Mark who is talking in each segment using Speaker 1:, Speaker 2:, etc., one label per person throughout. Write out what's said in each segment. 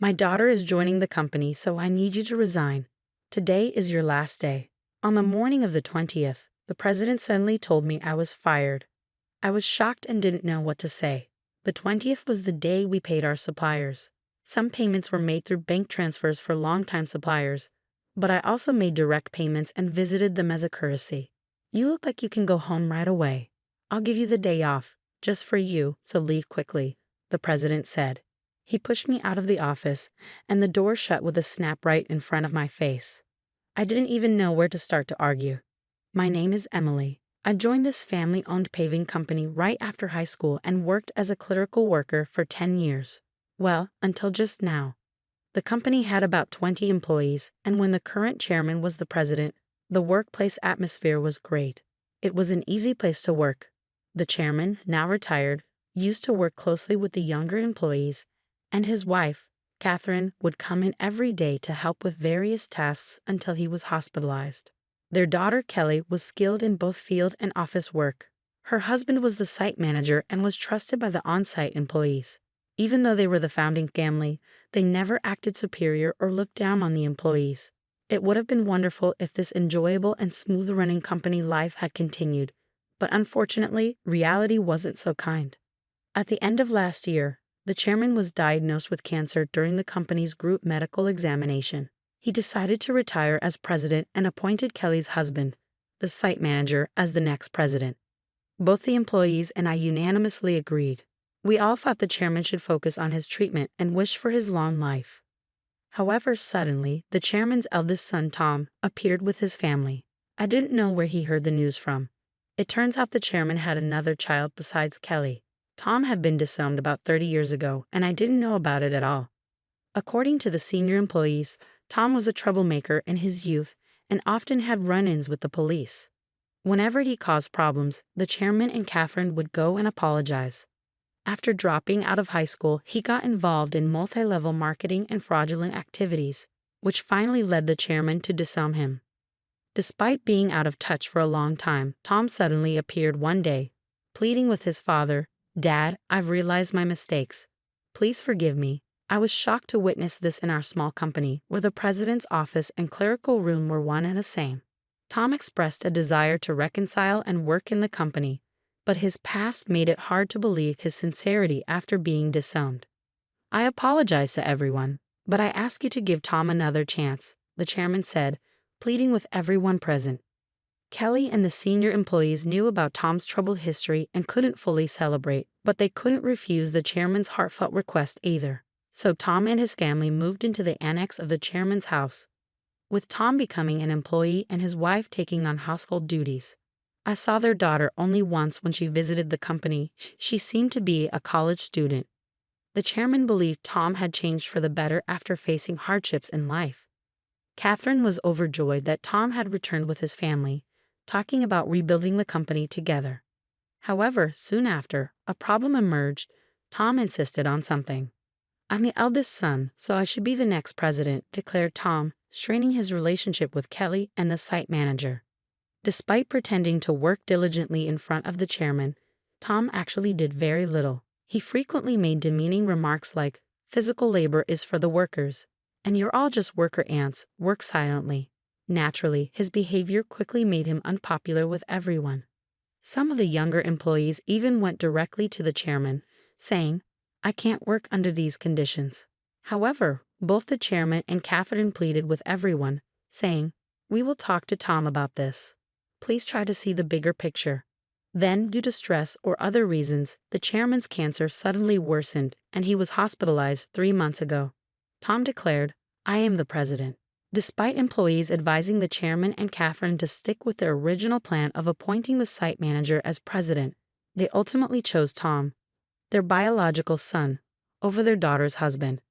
Speaker 1: My daughter is joining the company, so I need you to resign. Today is your last day." On the morning of the 20th, the president suddenly told me I was fired. I was shocked and didn't know what to say. The 20th was the day we paid our suppliers. Some payments were made through bank transfers for longtime suppliers, but I also made direct payments and visited them as a courtesy. "You look like you can go home right away. I'll give you the day off, just for you, so leave quickly," the president said. He pushed me out of the office, and the door shut with a snap right in front of my face. I didn't even know where to start to argue. "My name is Emily. I joined this family-owned paving company right after high school and worked as a clerical worker for 10 years. Well, until just now. The company had about 20 employees, and when the current chairman was the president, the workplace atmosphere was great. It was an easy place to work. The chairman, now retired, used to work closely with the younger employees, and his wife, Catherine, would come in every day to help with various tasks until he was hospitalized. Their daughter, Kelly, was skilled in both field and office work. Her husband was the site manager and was trusted by the on-site employees. Even though they were the founding family, they never acted superior or looked down on the employees. It would have been wonderful if this enjoyable and smooth-running company life had continued, but unfortunately, reality wasn't so kind. At the end of last year, the chairman was diagnosed with cancer during the company's group medical examination. He decided to retire as president and appointed Kelly's husband, the site manager, as the next president. Both the employees and I unanimously agreed. We all thought the chairman should focus on his treatment and wished for his long life. However, suddenly, the chairman's eldest son, Tom, appeared with his family. I didn't know where he heard the news from. It turns out the chairman had another child besides Kelly. Tom had been disowned about 30 years ago, and I didn't know about it at all. According to the senior employees, Tom was a troublemaker in his youth and often had run-ins with the police. Whenever he caused problems, the chairman and Catherine would go and apologize. After dropping out of high school, he got involved in multi-level marketing and fraudulent activities, which finally led the chairman to disown him. Despite being out of touch for a long time, Tom suddenly appeared one day, pleading with his father, "Dad, I've realized my mistakes. Please forgive me." I was shocked to witness this in our small company, where the president's office and clerical room were one and the same. Tom expressed a desire to reconcile and work in the company, but his past made it hard to believe his sincerity after being disowned. "I apologize to everyone, but I ask you to give Tom another chance," the chairman said, pleading with everyone present. Kelly and the senior employees knew about Tom's troubled history and couldn't fully celebrate, but they couldn't refuse the chairman's heartfelt request either. So Tom and his family moved into the annex of the chairman's house, with Tom becoming an employee and his wife taking on household duties. I saw their daughter only once when she visited the company. She seemed to be a college student. The chairman believed Tom had changed for the better after facing hardships in life. Catherine was overjoyed that Tom had returned with his family, talking about rebuilding the company together. However, soon after, a problem emerged. Tom insisted on something. "I'm the eldest son, so I should be the next president," declared Tom, straining his relationship with Kelly and the site manager. Despite pretending to work diligently in front of the chairman, Tom actually did very little. He frequently made demeaning remarks like, "Physical labor is for the workers, and you're all just worker ants, work silently." Naturally, his behavior quickly made him unpopular with everyone. Some of the younger employees even went directly to the chairman, saying, "I can't work under these conditions." However, both the chairman and Catherine pleaded with everyone, saying, "We will talk to Tom about this. Please try to see the bigger picture." Then, due to stress or other reasons, the chairman's cancer suddenly worsened and he was hospitalized 3 months ago. Tom declared, "I am the president." Despite employees advising the chairman and Catherine to stick with their original plan of appointing the site manager as president, they ultimately chose Tom, their biological son, over their daughter's husband.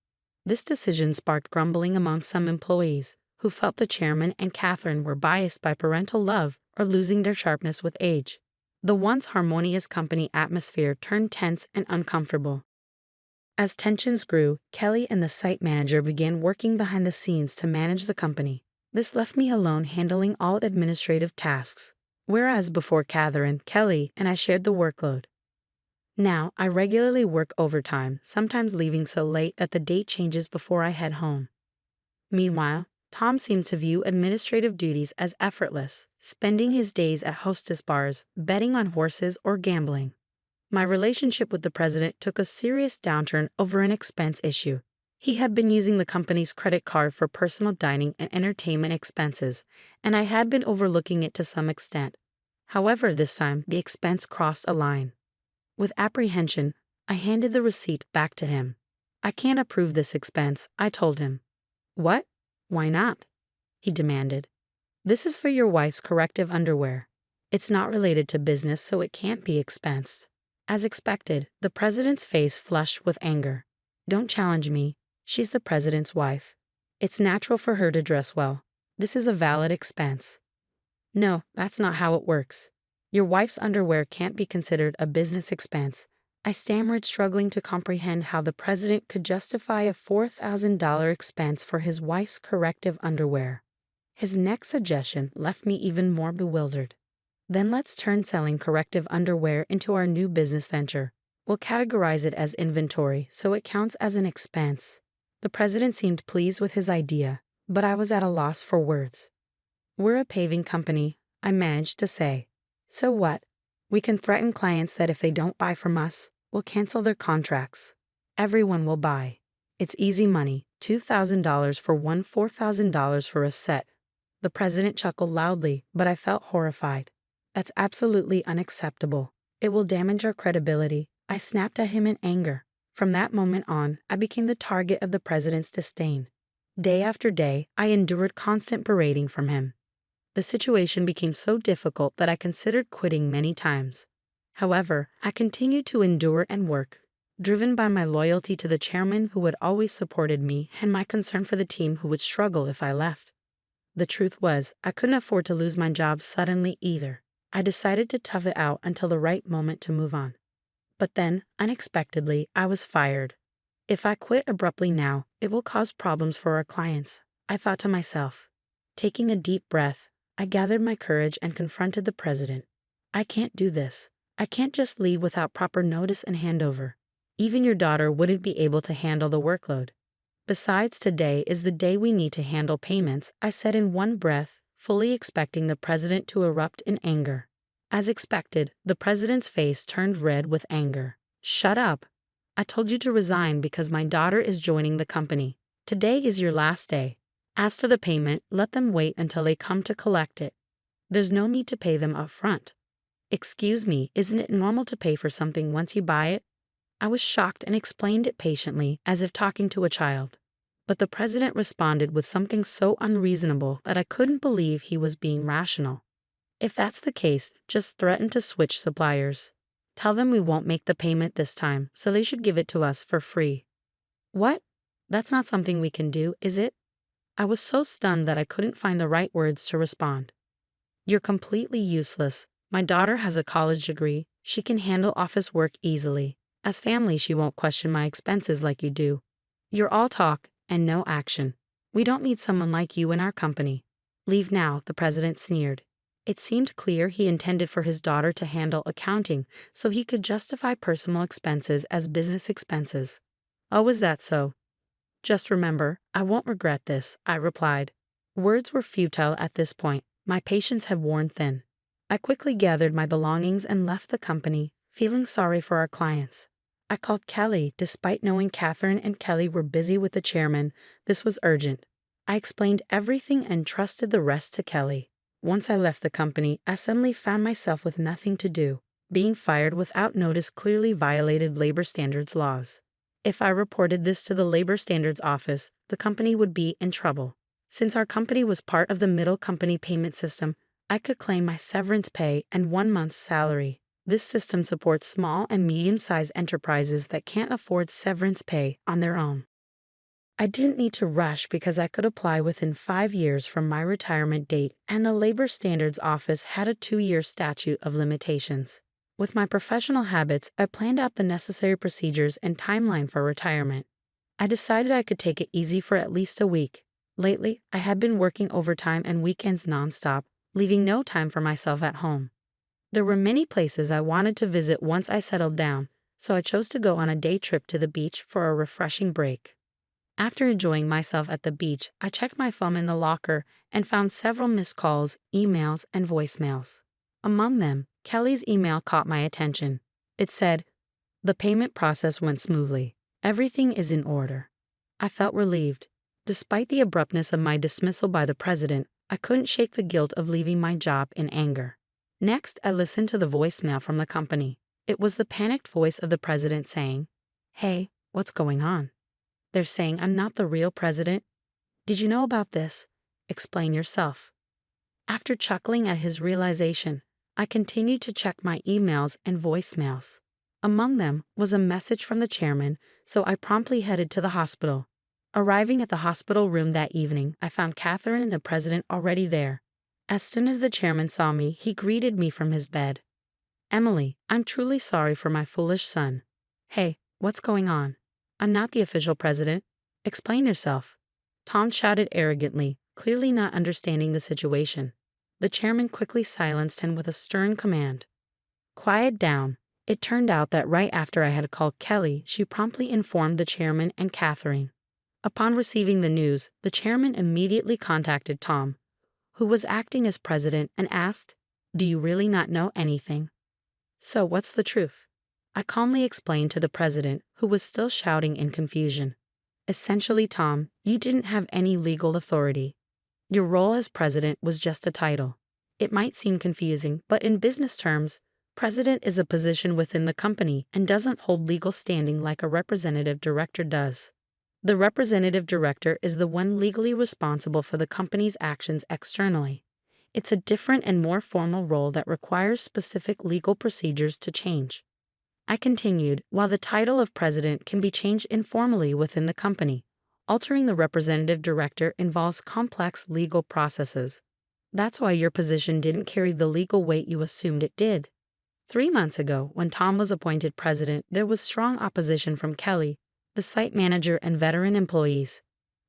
Speaker 1: This decision sparked grumbling among some employees, who felt the chairman and Catherine were biased by parental love or losing their sharpness with age. The once harmonious company atmosphere turned tense and uncomfortable. As tensions grew, Kelly and the site manager began working behind the scenes to manage the company. This left me alone handling all administrative tasks, whereas before Catherine, Kelly, and I shared the workload. Now, I regularly work overtime, sometimes leaving so late that the date changes before I head home. Meanwhile, Tom seems to view administrative duties as effortless, spending his days at hostess bars, betting on horses, or gambling. My relationship with the president took a serious downturn over an expense issue. He had been using the company's credit card for personal dining and entertainment expenses, and I had been overlooking it to some extent. However, this time, the expense crossed a line. With apprehension, I handed the receipt back to him. "I can't approve this expense," I told him. "What? Why not?" he demanded. "This is for your wife's corrective underwear. It's not related to business, so it can't be expensed." As expected, the president's face flushed with anger. "Don't challenge me. She's the president's wife. It's natural for her to dress well. This is a valid expense." "No, that's not how it works. Your wife's underwear can't be considered a business expense." I stammered, struggling to comprehend how the president could justify a $4,000 expense for his wife's corrective underwear. His next suggestion left me even more bewildered. "Then let's turn selling corrective underwear into our new business venture. We'll categorize it as inventory so it counts as an expense." The president seemed pleased with his idea, but I was at a loss for words. "We're a paving company," I managed to say. "So what? We can threaten clients that if they don't buy from us, we'll cancel their contracts. Everyone will buy. It's easy money, $2,000 for one, $4,000 for a set." The president chuckled loudly, but I felt horrified. "That's absolutely unacceptable. It will damage our credibility." I snapped at him in anger. From that moment on, I became the target of the president's disdain. Day after day, I endured constant berating from him. The situation became so difficult that I considered quitting many times. However, I continued to endure and work, driven by my loyalty to the chairman who had always supported me and my concern for the team who would struggle if I left. The truth was, I couldn't afford to lose my job suddenly either. I decided to tough it out until the right moment to move on. But then, unexpectedly, I was fired. If I quit abruptly now, it will cause problems for our clients, I thought to myself. Taking a deep breath, I gathered my courage and confronted the president. "I can't do this. I can't just leave without proper notice and handover. Even your daughter wouldn't be able to handle the workload. Besides, today is the day we need to handle payments," I said in one breath, fully expecting the president to erupt in anger. As expected, the president's face turned red with anger. "Shut up. I told you to resign because my daughter is joining the company. Today is your last day. As for the payment, let them wait until they come to collect it. There's no need to pay them up front." "Excuse me, isn't it normal to pay for something once you buy it?" I was shocked and explained it patiently, as if talking to a child. But the president responded with something so unreasonable that I couldn't believe he was being rational. "If that's the case, just threaten to switch suppliers. Tell them we won't make the payment this time, so they should give it to us for free." "What? That's not something we can do, is it?" I was so stunned that I couldn't find the right words to respond. "You're completely useless. My daughter has a college degree. She can handle office work easily. As family, she won't question my expenses like you do. You're all talk and no action. We don't need someone like you in our company. Leave now," the president sneered. It seemed clear he intended for his daughter to handle accounting so he could justify personal expenses as business expenses. "Oh, is that so? Just remember, I won't regret this," I replied. Words were futile at this point. My patience had worn thin. I quickly gathered my belongings and left the company, feeling sorry for our clients. I called Kelly, despite knowing Catherine and Kelly were busy with the chairman. This was urgent. I explained everything and trusted the rest to Kelly. Once I left the company, I suddenly found myself with nothing to do. Being fired without notice clearly violated labor standards laws. If I reported this to the labor standards office, the company would be in trouble. Since our company was part of the middle company payment system, I could claim my severance pay and 1 month's salary. This system supports small and medium-sized enterprises that can't afford severance pay on their own. I didn't need to rush because I could apply within 5 years from my retirement date, and the Labor Standards Office had a 2-year statute of limitations. With my professional habits, I planned out the necessary procedures and timeline for retirement. I decided I could take it easy for at least a week. Lately, I had been working overtime and weekends nonstop, leaving no time for myself at home. There were many places I wanted to visit once I settled down, so I chose to go on a day trip to the beach for a refreshing break. After enjoying myself at the beach, I checked my phone in the locker and found several missed calls, emails, and voicemails. Among them, Kelly's email caught my attention. It said, "The payment process went smoothly. Everything is in order." I felt relieved. Despite the abruptness of my dismissal by the president, I couldn't shake the guilt of leaving my job in anger. Next, I listened to the voicemail from the company. It was the panicked voice of the president saying, "Hey, what's going on? They're saying I'm not the real president. Did you know about this? Explain yourself." After chuckling at his realization, I continued to check my emails and voicemails. Among them was a message from the chairman, so I promptly headed to the hospital. Arriving at the hospital room that evening, I found Catherine and the president already there. As soon as the chairman saw me, he greeted me from his bed. "Emily, I'm truly sorry for my foolish son." "Hey, what's going on? I'm not the official president. Explain yourself." Tom shouted arrogantly, clearly not understanding the situation. The chairman quickly silenced him with a stern command. "Quiet down." It turned out that right after I had called Kelly, she promptly informed the chairman and Catherine. Upon receiving the news, the chairman immediately contacted Tom, who was acting as president, and asked, "Do you really not know anything? So what's the truth?" I calmly explained to the president, who was still shouting in confusion. "Essentially, Tom, you didn't have any legal authority. Your role as president was just a title. It might seem confusing, but in business terms, president is a position within the company and doesn't hold legal standing like a representative director does. The representative director is the one legally responsible for the company's actions externally. It's a different and more formal role that requires specific legal procedures to change." I continued, "While the title of president can be changed informally within the company, altering the representative director involves complex legal processes. That's why your position didn't carry the legal weight you assumed it did." 3 months ago, when Tom was appointed president, there was strong opposition from Kelly, the site manager, and veteran employees.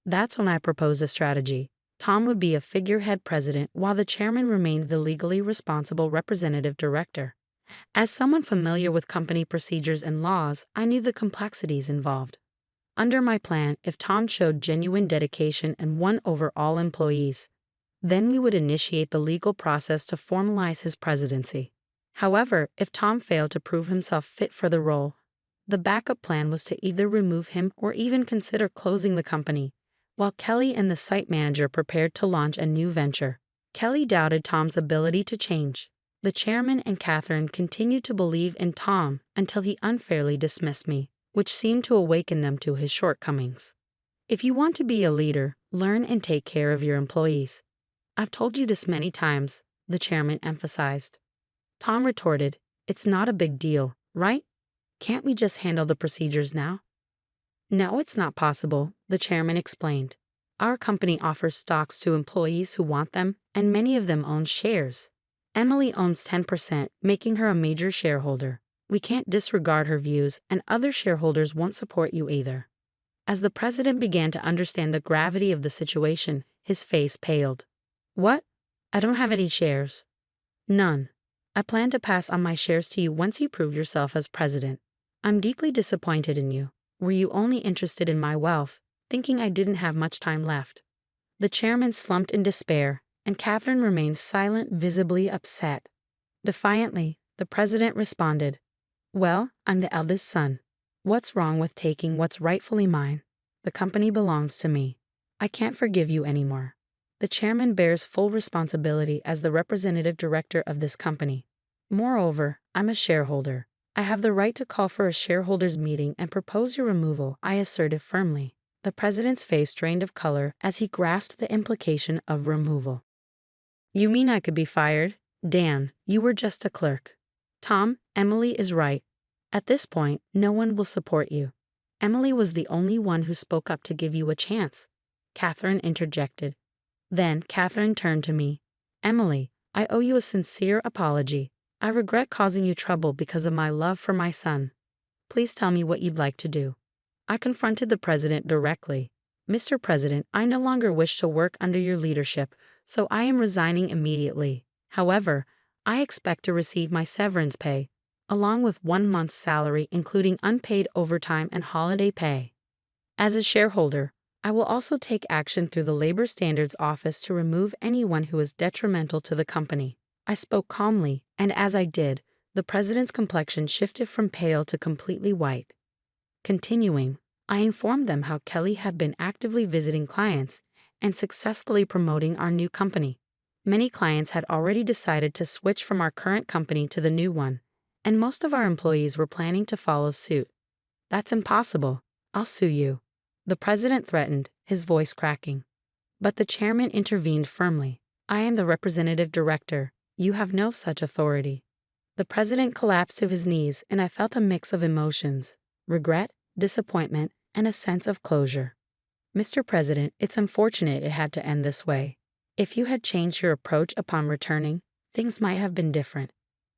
Speaker 1: That's when I proposed a strategy. Tom would be a figurehead president while the chairman remained the legally responsible representative director. As someone familiar with company procedures and laws, I knew the complexities involved. Under my plan, if Tom showed genuine dedication and won over all employees, then we would initiate the legal process to formalize his presidency. However, if Tom failed to prove himself fit for the role, the backup plan was to either remove him or even consider closing the company, while Kelly and the site manager prepared to launch a new venture. Kelly doubted Tom's ability to change. The chairman and Catherine continued to believe in Tom until he unfairly dismissed me, which seemed to awaken them to his shortcomings. "If you want to be a leader, learn and take care of your employees. I've told you this many times," the chairman emphasized. Tom retorted, "It's not a big deal, right? Can't we just handle the procedures now?" "No, it's not possible," the chairman explained. "Our company offers stocks to employees who want them, and many of them own shares. Emily owns 10%, making her a major shareholder. We can't disregard her views, and other shareholders won't support you either." As the president began to understand the gravity of the situation, his face paled. "What? I don't have any shares." "None. I plan to pass on my shares to you once you prove yourself as president. I'm deeply disappointed in you. Were you only interested in my wealth, thinking I didn't have much time left?" The chairman slumped in despair, and Catherine remained silent, visibly upset. Defiantly, the president responded, "Well, I'm the eldest son. What's wrong with taking what's rightfully mine? The company belongs to me. I can't forgive you anymore. The chairman bears full responsibility as the representative director of this company. Moreover, I'm a shareholder. I have the right to call for a shareholders' meeting and propose your removal," I asserted firmly. The president's face drained of color as he grasped the implication of removal. "You mean I could be fired? Dan, you were just a clerk." "Tom, Emily is right. At this point, no one will support you." "Emily was the only one who spoke up to give you a chance," Catherine interjected. Then Catherine turned to me. "Emily, I owe you a sincere apology. I regret causing you trouble because of my love for my son. Please tell me what you'd like to do." I confronted the president directly. "Mr. President, I no longer wish to work under your leadership, so I am resigning immediately. However, I expect to receive my severance pay. along with 1 month's salary, including unpaid overtime and holiday pay. As a shareholder, I will also take action through the Labor Standards Office to remove anyone who is detrimental to the company. I spoke calmly, and as I did, the president's complexion shifted from pale to completely white. Continuing, I informed them how Kelly had been actively visiting clients and successfully promoting our new company. Many clients had already decided to switch from our current company to the new one, and most of our employees were planning to follow suit. "That's impossible. I'll sue you," the president threatened, his voice cracking. But the chairman intervened firmly. "I am the representative director. You have no such authority." The president collapsed to his knees, and I felt a mix of emotions: regret, disappointment, and a sense of closure. "Mr. President, it's unfortunate it had to end this way. If you had changed your approach upon returning, things might have been different.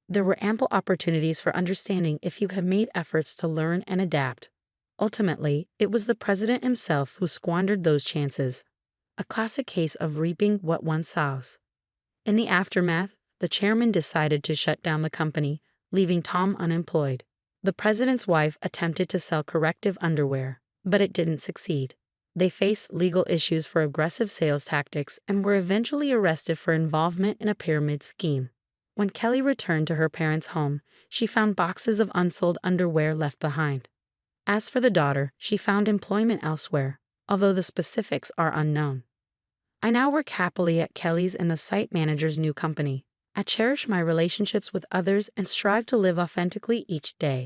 Speaker 1: There were ample opportunities for understanding if you had made efforts to learn and adapt." Ultimately, it was the president himself who squandered those chances, a classic case of reaping what one sows. In the aftermath, the chairman decided to shut down the company, leaving Tom unemployed. The president's wife attempted to sell corrective underwear, but it didn't succeed. They faced legal issues for aggressive sales tactics and were eventually arrested for involvement in a pyramid scheme. When Kelly returned to her parents' home, she found boxes of unsold underwear left behind. As for the daughter, she found employment elsewhere, although the specifics are unknown. I now work happily at Kelly's and the site manager's new company. I cherish my relationships with others and strive to live authentically each day.